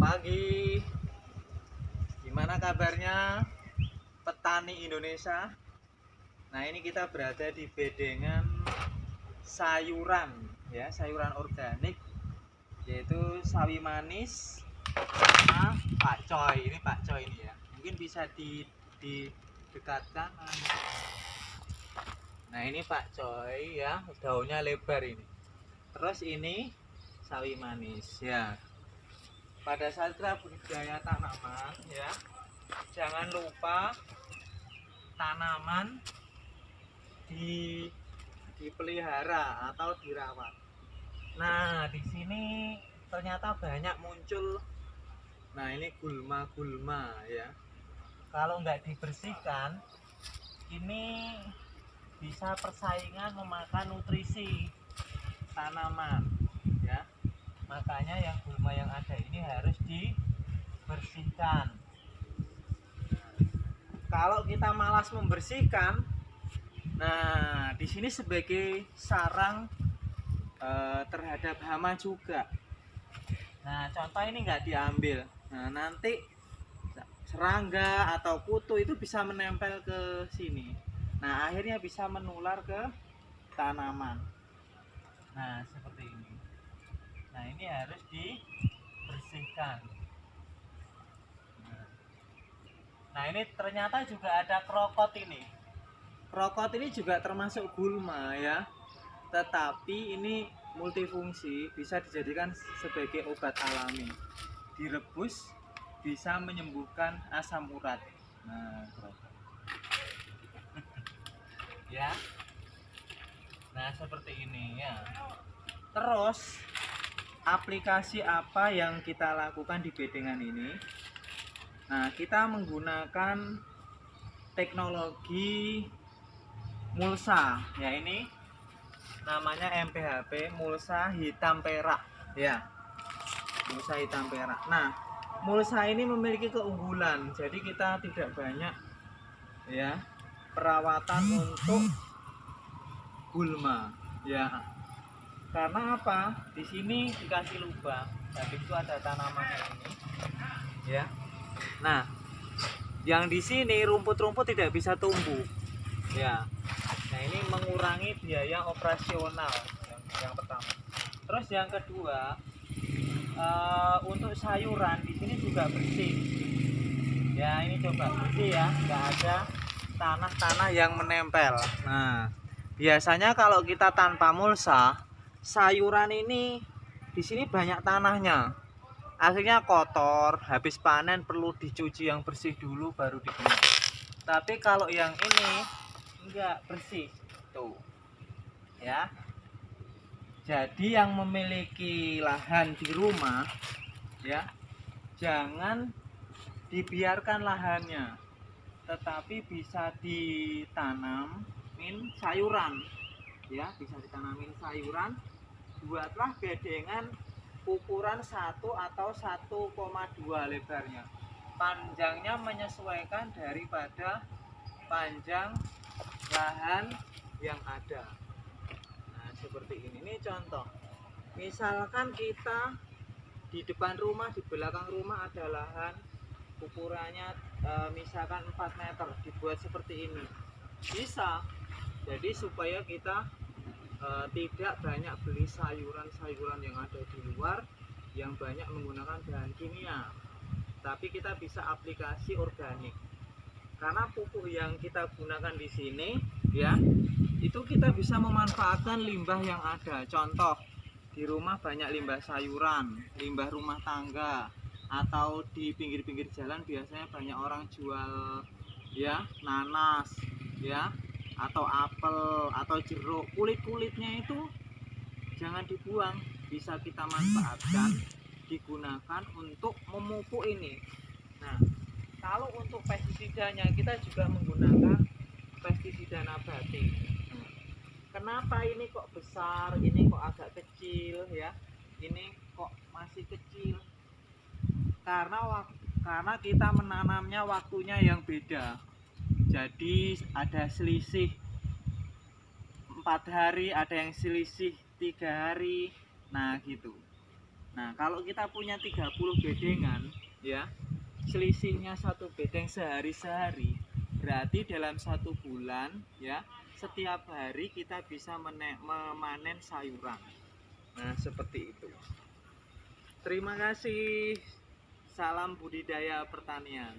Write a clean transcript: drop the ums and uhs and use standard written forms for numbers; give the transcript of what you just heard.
Pagi, gimana kabarnya petani Indonesia? Nah, ini kita berada di bedengan sayuran, ya, sayuran organik, yaitu sawi manis sama pakcoy. Ini pakcoy ini ya. Mungkin bisa didekatkan. Nah, ini pakcoy ya, daunnya lebar ini. Terus ini sawi manis ya. Pada saat kita budidaya tanaman ya, jangan lupa tanaman dipelihara atau dirawat. Nah, di sini ternyata banyak muncul. Nah, ini gulma-gulma ya. Kalau nggak dibersihkan, ini bisa persaingan memakan nutrisi tanaman ya. Makanya yang gulma yang ada ini harus dibersihkan. Kalau kita malas membersihkan, nah di sini sebagai sarang terhadap hama juga. Nah, contoh ini nggak diambil, nah nanti serangga atau kutu itu bisa menempel ke sini. Nah, akhirnya bisa menular ke tanaman. Nah, seperti ini. Nah, ini harus dibersihkan. Nah, ini ternyata juga ada krokot ini. Krokot ini juga termasuk gulma ya. Tetapi ini multifungsi, bisa dijadikan sebagai obat alami. Direbus bisa menyembuhkan asam urat. Nah, krokot. Ya. Nah, seperti ini ya. Terus aplikasi apa yang kita lakukan di bedengan ini? Nah, kita menggunakan teknologi mulsa. Ya, ini namanya MPHP, mulsa hitam perak. Ya, mulsa hitam perak. Nah, mulsa ini memiliki keunggulan. Jadi kita tidak banyak ya perawatan untuk gulma. Ya. Karena apa? Di sini dikasih lubang. Habis itu ada tanaman ini. Ya. Nah, yang di sini rumput-rumput tidak bisa tumbuh. Ya. Nah, ini mengurangi biaya operasional yang pertama. Terus yang kedua, untuk sayuran di sini juga bersih. Ya, ini coba bersih ya, nggak ada tanah-tanah yang menempel. Nah, biasanya kalau kita tanpa mulsa, sayuran ini di sini banyak tanahnya. Akhirnya kotor, habis panen perlu dicuci yang bersih dulu baru digunakan. Tapi kalau yang ini enggak bersih tuh ya. Jadi yang memiliki lahan di rumah ya, jangan dibiarkan lahannya, tetapi bisa ditanamin sayuran ya, bisa ditanamin sayuran. Buatlah bedengan ukuran 1 atau 1,2 lebarnya. Panjangnya menyesuaikan daripada panjang lahan yang ada. Nah, seperti ini. Ini contoh. Misalkan kita di depan rumah, di belakang rumah ada lahan ukurannya misalkan 4 meter, dibuat seperti ini. Bisa. Jadi supaya kita tidak banyak beli sayuran-sayuran yang ada di luar yang banyak menggunakan bahan kimia, tapi kita bisa aplikasi organik. Karena pupuk yang kita gunakan di sini ya, itu kita bisa memanfaatkan limbah yang ada. Contoh, di rumah banyak limbah sayuran, limbah rumah tangga, atau di pinggir-pinggir jalan biasanya banyak orang jual ya nanas ya, atau apel atau jeruk. Kulit-kulitnya itu jangan dibuang, bisa kita manfaatkan, digunakan untuk memupuk ini. Nah, kalau untuk pestisidanya kita juga menggunakan pestisida nabati. Kenapa ini kok besar, ini kok agak kecil ya, ini kok masih kecil? Karena kita menanamnya waktunya yang beda. Jadi ada selisih 4 hari, ada yang selisih 3 hari. Nah, gitu. Nah, kalau kita punya 30 bedengan, ya, selisihnya satu bedeng sehari-sehari, berarti dalam 1 bulan, ya, setiap hari kita bisa memanen sayuran. Nah, seperti itu. Terima kasih. Salam budidaya pertanian.